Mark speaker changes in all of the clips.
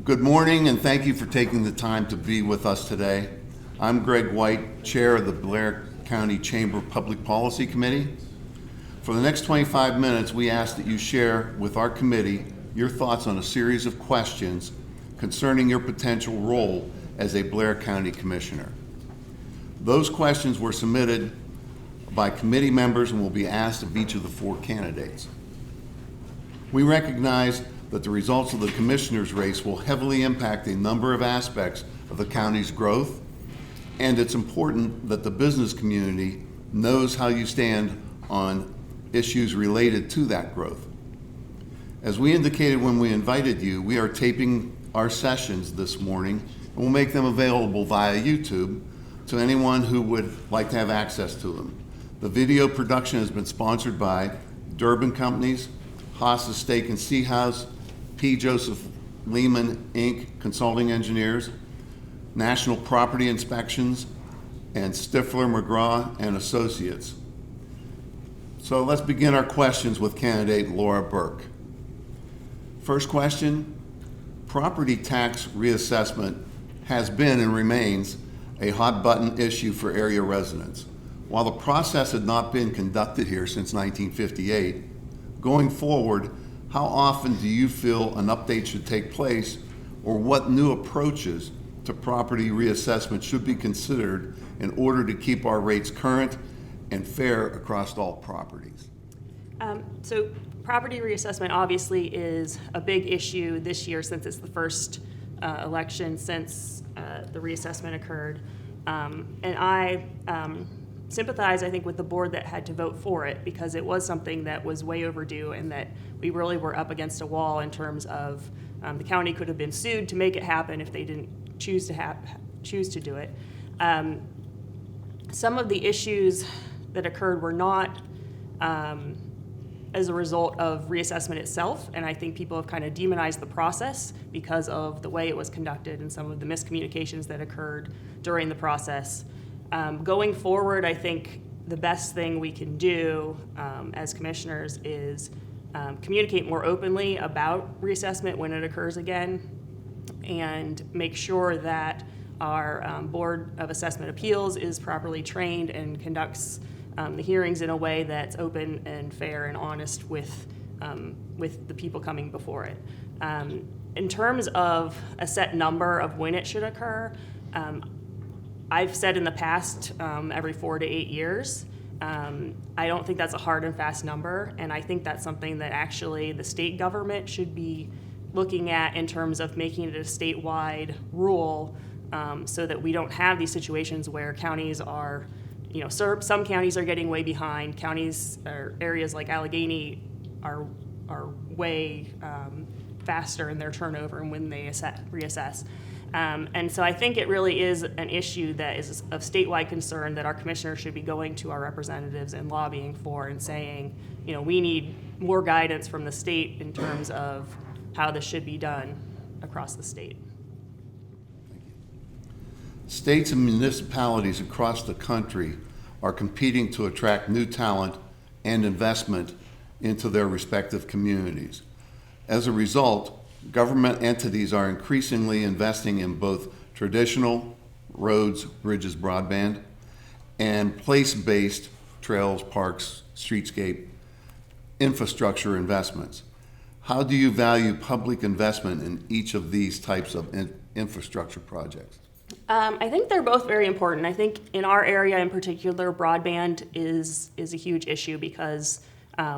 Speaker 1: Good morning, and thank you for taking the time to be with us today. I'm Greg White, Chair of the Blair County Chamber Public Policy Committee. For the next 25 minutes, we ask that you share with our committee your thoughts on a series of questions concerning your potential role as a Blair County Commissioner. Those questions were submitted by committee members and will be asked of each of the four candidates. We recognize that the results of the commissioner's race will heavily impact a number of aspects of the county's growth, and it's important that the business community knows how you stand on issues related to that growth. As we indicated when we invited you, we are taping our sessions this morning, and we'll make them available via YouTube to anyone who would like to have access to them. The video production has been sponsored by Durbin Companies, Haas's Steak and Sea House, P. Joseph Lehman, Inc., Consulting Engineers, National Property Inspections, and Stifler, McGraw and Associates. So let's begin our questions with candidate Laura Burke. First question, property tax reassessment has been and remains a hot button issue for area residents. While the process had not been conducted here since 1958, going forward, how often do you feel an update should take place, or what new approaches to property reassessment should be considered in order to keep our rates current and fair across all properties?
Speaker 2: So property reassessment obviously is a big issue this year since it's the first election since the reassessment occurred. And I sympathize, I think, with the board that had to vote for it, because it was something that was way overdue and that we really were up against a wall in terms of the county could have been sued to make it happen if they didn't choose to do it. Some of the issues that occurred were not as a result of reassessment itself, and I think people have kind of demonized the process because of the way it was conducted and some of the miscommunications that occurred during the process. Going forward, I think the best thing we can do as commissioners is communicate more openly about reassessment when it occurs again, and make sure that our Board of Assessment Appeals is properly trained and conducts the hearings in a way that's open and fair and honest with the people coming before it. In terms of a set number of when it should occur, I've said in the past every 4 to 8 years. I don't think that's a hard and fast number, and I think that's something that actually the state government should be looking at in terms of making it a statewide rule, so that we don't have these situations where counties are, some counties are getting way behind. Counties or areas like Allegheny are way faster in their turnover and when they reassess. And so I think it really is an issue that is of statewide concern that our commissioners should be going to our representatives and lobbying for and saying, we need more guidance from the state in terms of how this should be done across the state.
Speaker 1: States and municipalities across the country are competing to attract new talent and investment into their respective communities. As a result, government entities are increasingly investing in both traditional roads, bridges, broadband, and place-based trails, parks, streetscape, infrastructure investments. How do you value public investment in each of these types of infrastructure projects?
Speaker 2: I think they're both very important. I think in our area in particular, broadband is a huge issue because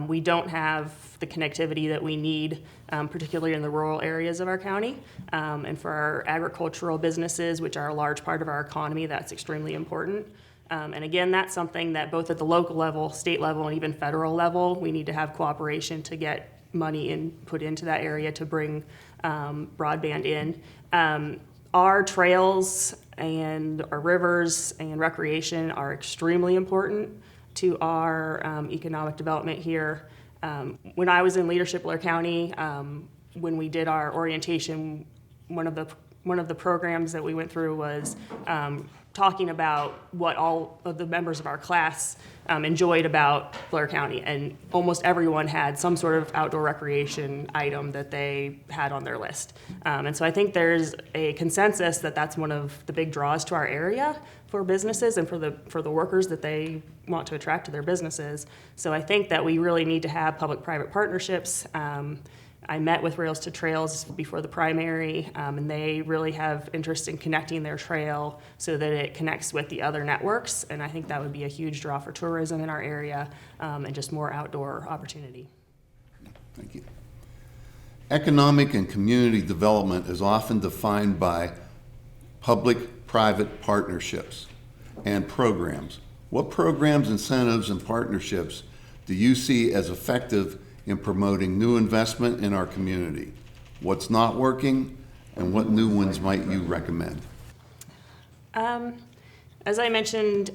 Speaker 2: we don't have the connectivity that we need, particularly in the rural areas of our county. And for our agricultural businesses, which are a large part of our economy, that's extremely important. And again, that's something that both at the local level, state level, and even federal level, we need to have cooperation to get money put into that area to bring broadband in. Our trails and our rivers and recreation are extremely important to our economic development here. When I was in leadership Blair County, when we did our orientation, one of the programs that we went through was talking about what all of the members of our class enjoyed about Blair County, and almost everyone had some sort of outdoor recreation item that they had on their list. And so I think there's a consensus that that's one of the big draws to our area for businesses and for the workers that they want to attract to their businesses. So I think that we really need to have public-private partnerships. I met with Rails to Trails before the primary, and they really have interest in connecting their trail so that it connects with the other networks, and I think that would be a huge draw for tourism in our area, and just more outdoor opportunity.
Speaker 1: Thank you. Economic and community development is often defined by public-private partnerships and programs. What programs, incentives, and partnerships do you see as effective in promoting new investment in our community? What's not working, and what new ones might you recommend?
Speaker 2: As I mentioned,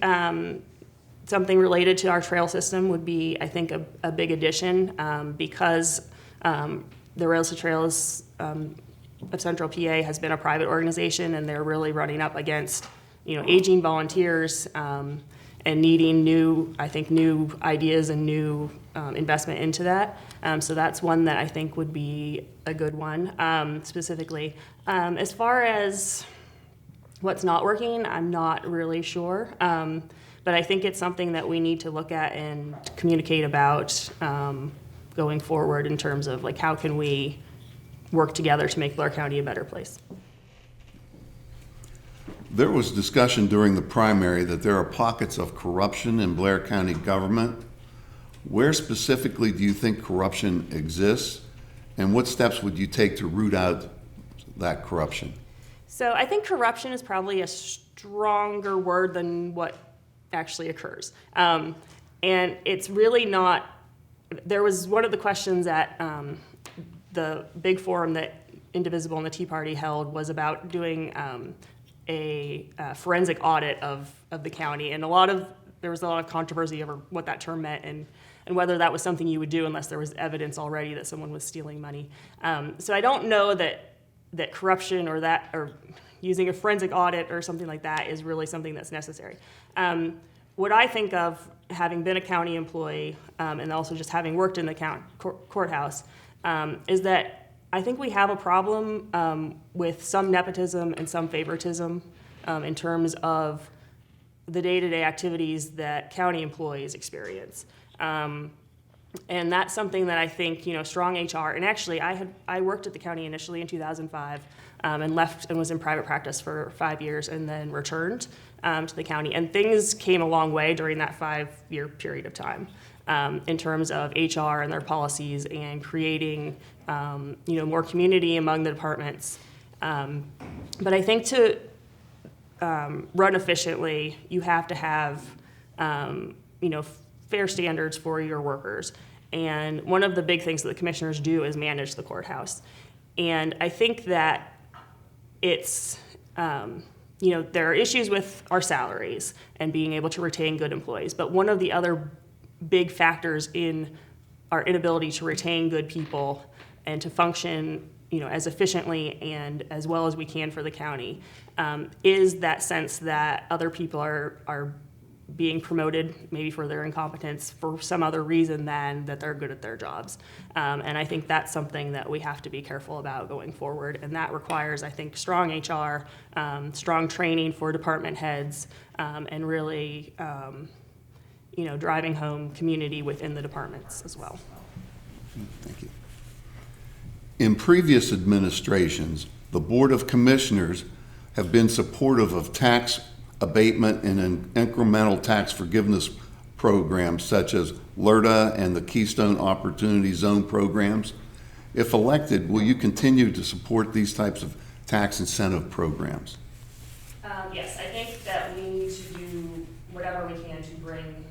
Speaker 2: something related to our trail system would be, I think, a big addition, because the Rails to Trails of Central PA has been a private organization, and they're really running up against, aging volunteers and needing new ideas and new investment into that. So that's one that I think would be a good one, specifically. As far as what's not working, I'm not really sure. But I think it's something that we need to look at and communicate about going forward in terms of how can we work together to make Blair County a better place.
Speaker 1: There was discussion during the primary that there are pockets of corruption in Blair County government. Where specifically do you think corruption exists, and what steps would you take to root out that corruption?
Speaker 2: So I think corruption is probably a stronger word than what actually occurs. And it's really not, there was one of the questions at the big forum that Indivisible and the Tea Party held was about doing a forensic audit of the county, and there was a lot of controversy over what that term meant and whether that was something you would do unless there was evidence already that someone was stealing money. So I don't know that corruption or using a forensic audit or something like that is really something that's necessary. What I think of, having been a county employee and also just having worked in the courthouse, is that I think we have a problem with some nepotism and some favoritism in terms of the day-to-day activities that county employees experience. And that's something that I think, strong HR, and actually I worked at the county initially in 2005 and left and was in private practice for 5 years and then returned to the county. And things came a long way during that 5-year period of time in terms of HR and their policies and creating, more community among the departments. But I think to run efficiently, you have to have, fair standards for your workers. And one of the big things that the commissioners do is manage the courthouse. And I think that it's, there are issues with our salaries and being able to retain good employees. But one of the other big factors in our inability to retain good people and to function, as efficiently and as well as we can for the county, is that sense that other people are being promoted maybe for their incompetence for some other reason than that they're good at their jobs. And I think that's something that we have to be careful about going forward. And that requires, I think, strong HR, strong training for department heads, and really, driving home community within the departments as well.
Speaker 1: Thank you. In previous administrations, the Board of Commissioners have been supportive of tax abatement and an incremental tax forgiveness programs such as LRTA and the Keystone Opportunity Zone programs. If elected, will you continue to support these types of tax incentive programs?
Speaker 2: Yes, I think that we need to do whatever we can to bring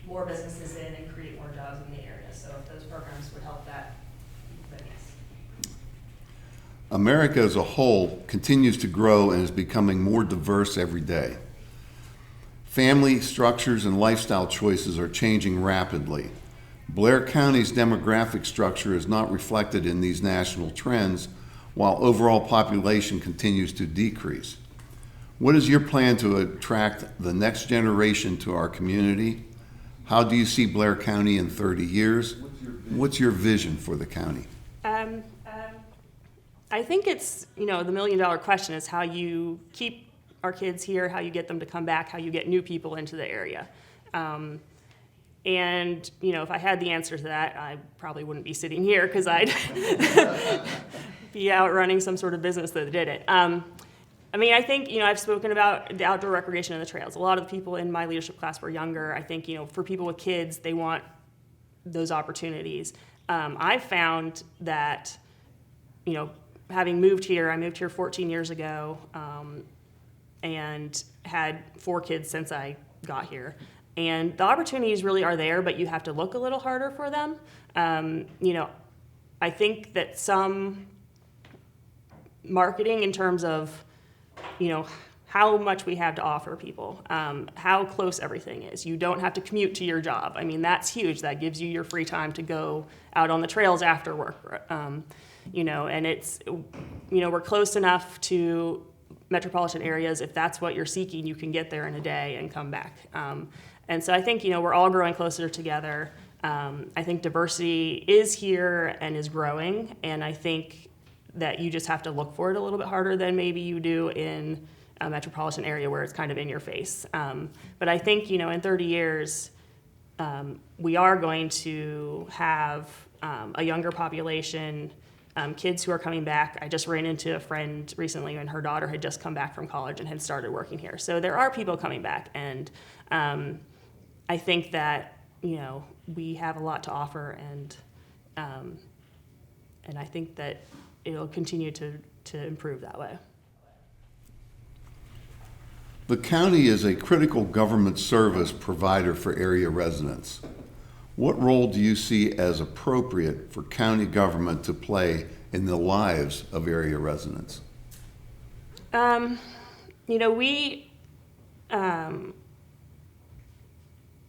Speaker 2: more businesses in and create more jobs in the area. So if those programs would help that, then yes.
Speaker 1: America as a whole continues to grow and is becoming more diverse every day. Family structures and lifestyle choices are changing rapidly. Blair County's demographic structure is not reflected in these national trends, while overall population continues to decrease. What is your plan to attract the next generation to our community? How do you see Blair County in 30 years? What's your vision for the county?
Speaker 2: I think it's, the million-dollar question is how you keep our kids here, how you get them to come back, how you get new people into the area. And, if I had the answer to that, I probably wouldn't be sitting here because I'd be out running some sort of business that did it. I think, I've spoken about the outdoor recreation and the trails. A lot of the people in my leadership class were younger. I think, for people with kids, they want those opportunities. I've found that, having moved here, I moved here 14 years ago and had 4 kids since I got here. And the opportunities really are there, but you have to look a little harder for them. I think that some marketing in terms of, how much we have to offer people, how close everything is. You don't have to commute to your job. That's huge. That gives you your free time to go out on the trails after work. And it's, we're close enough to metropolitan areas. If that's what you're seeking, you can get there in a day and come back. And so I think, we're all growing closer together. I think diversity is here and is growing. And I think that you just have to look for it a little bit harder than maybe you do in a metropolitan area where it's kind of in your face. But I think, in 30 years, we are going to have a younger population, kids who are coming back. I just ran into a friend recently and her daughter had just come back from college and had started working here. So there are people coming back, and I think that, we have a lot to offer, and I think that it'll continue to improve that way.
Speaker 1: The county is a critical government service provider for area residents. What role do you see as appropriate for county government to play in the lives of area residents?
Speaker 2: We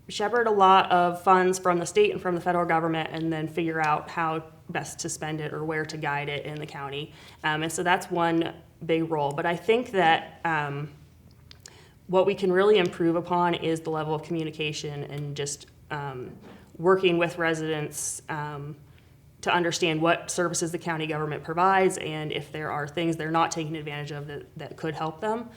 Speaker 2: shepherd a lot of funds from the state and from the federal government and then figure out how best to spend it or where to guide it in the county. And so that's one big role. But I think that what we can really improve upon is the level of communication and just working with residents to understand what services the county government provides and if there are things they're not taking advantage of that could help them.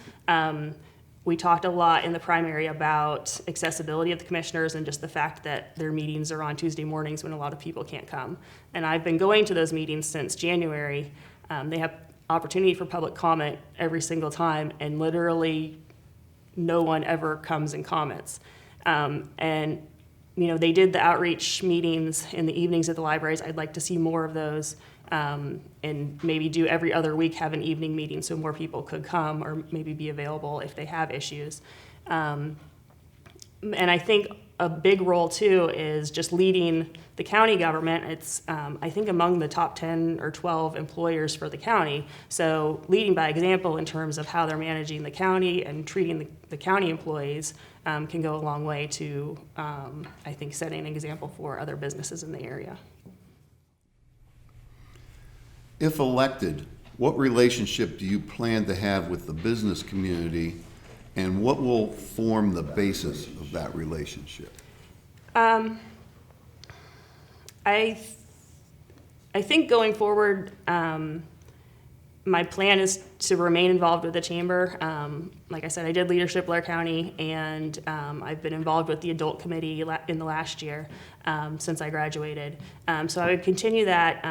Speaker 2: We talked a lot in the primary about accessibility of the commissioners and just the fact that their meetings are on Tuesday mornings when a lot of people can't come. And I've been going to those meetings since January. They have opportunity for public comment every single time, and literally no one ever comes and comments. And they did the outreach meetings in the evenings at the libraries. I'd like to see more of those, and maybe do every other week have an evening meeting so more people could come or maybe be available if they have issues. And I think a big role too is just leading the county government. It's, I think, among the top 10 or 12 employers for the county. So leading by example in terms of how they're managing the county and treating the county employees can go a long way to, I think, setting an example for other businesses in the area.
Speaker 1: If elected, what relationship do you plan to have with the business community, and what will form the basis of that relationship?
Speaker 2: I think going forward, my plan is to remain involved with the chamber. Like I said, I did leadership Blair County, and I've been involved with the adult committee in the last year since I graduated. So I would continue that.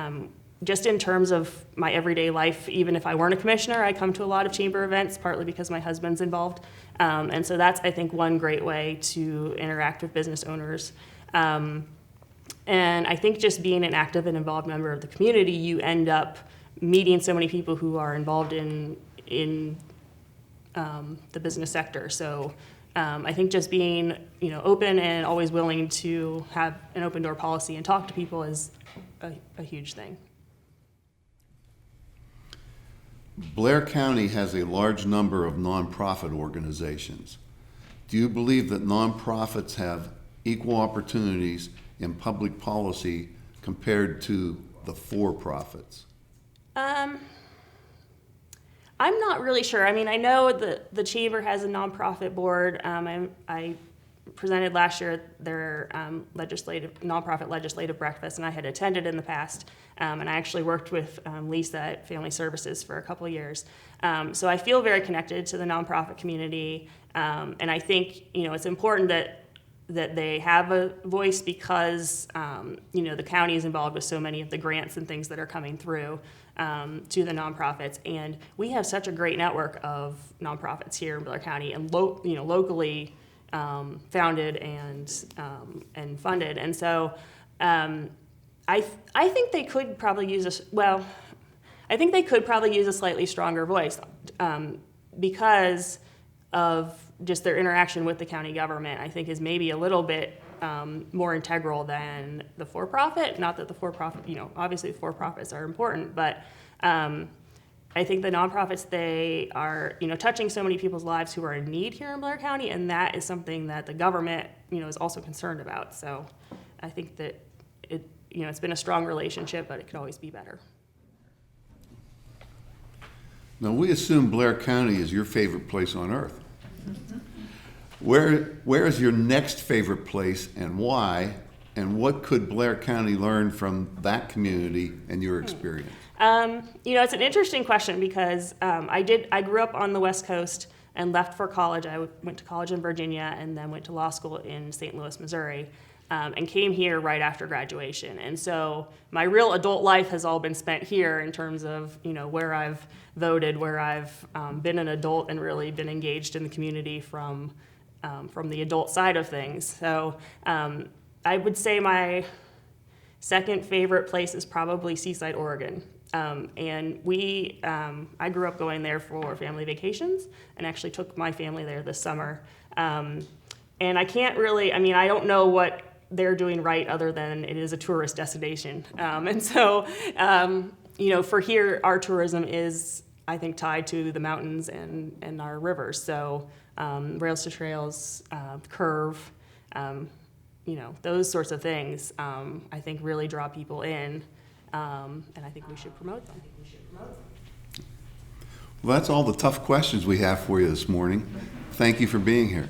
Speaker 2: Just in terms of my everyday life, even if I weren't a commissioner, I come to a lot of chamber events, partly because my husband's involved. And so that's, I think, one great way to interact with business owners. And I think just being an active and involved member of the community, you end up meeting so many people who are involved in the business sector. So I think just being open and always willing to have an open door policy and talk to people is a huge thing.
Speaker 1: Blair County has a large number of nonprofit organizations. Do you believe that nonprofits have equal opportunities in public policy compared to the for-profits?
Speaker 2: I'm not really sure. I mean, I know the chamber has a nonprofit board. I presented last year at their nonprofit legislative breakfast, and I had attended in the past. And I actually worked with Lisa at Family Services for a couple of years. So I feel very connected to the nonprofit community, and I think it's important that they have a voice because the county is involved with so many of the grants and things that are coming through to the nonprofits, and we have such a great network of nonprofits here in Blair County, and locally founded and funded, and so I think they could probably use I think they could probably use a slightly stronger voice because of just their interaction with the county government. I think is maybe a little bit more integral than the for-profit. Not that the for-profit, obviously the for-profits are important, but I think the nonprofits, they are, touching so many people's lives who are in need here in Blair County, and that is something that the government, is also concerned about. So I think that it's been a strong relationship, but it could always be better.
Speaker 1: Now, we assume Blair County is your favorite place on earth. Where is your next favorite place and why? And what could Blair County learn from that community and your experience?
Speaker 2: It's an interesting question because I grew up on the West Coast and left for college. I went to college in Virginia and then went to law school in St. Louis, Missouri, and came here right after graduation. And so my real adult life has all been spent here in terms of, where I've voted, where I've been an adult and really been engaged in the community from the adult side of things. So I would say my second favorite place is probably Seaside, Oregon. And I grew up going there for family vacations and actually took my family there this summer. And I can't really, I don't know what they're doing right other than it is a tourist destination. And so, for here, our tourism is, I think, tied to the mountains and our rivers. So rails to trails, curve, those sorts of things, I think really draw people in. And I think we should promote them.
Speaker 1: Well, that's all the tough questions we have for you this morning. Thank you for being here.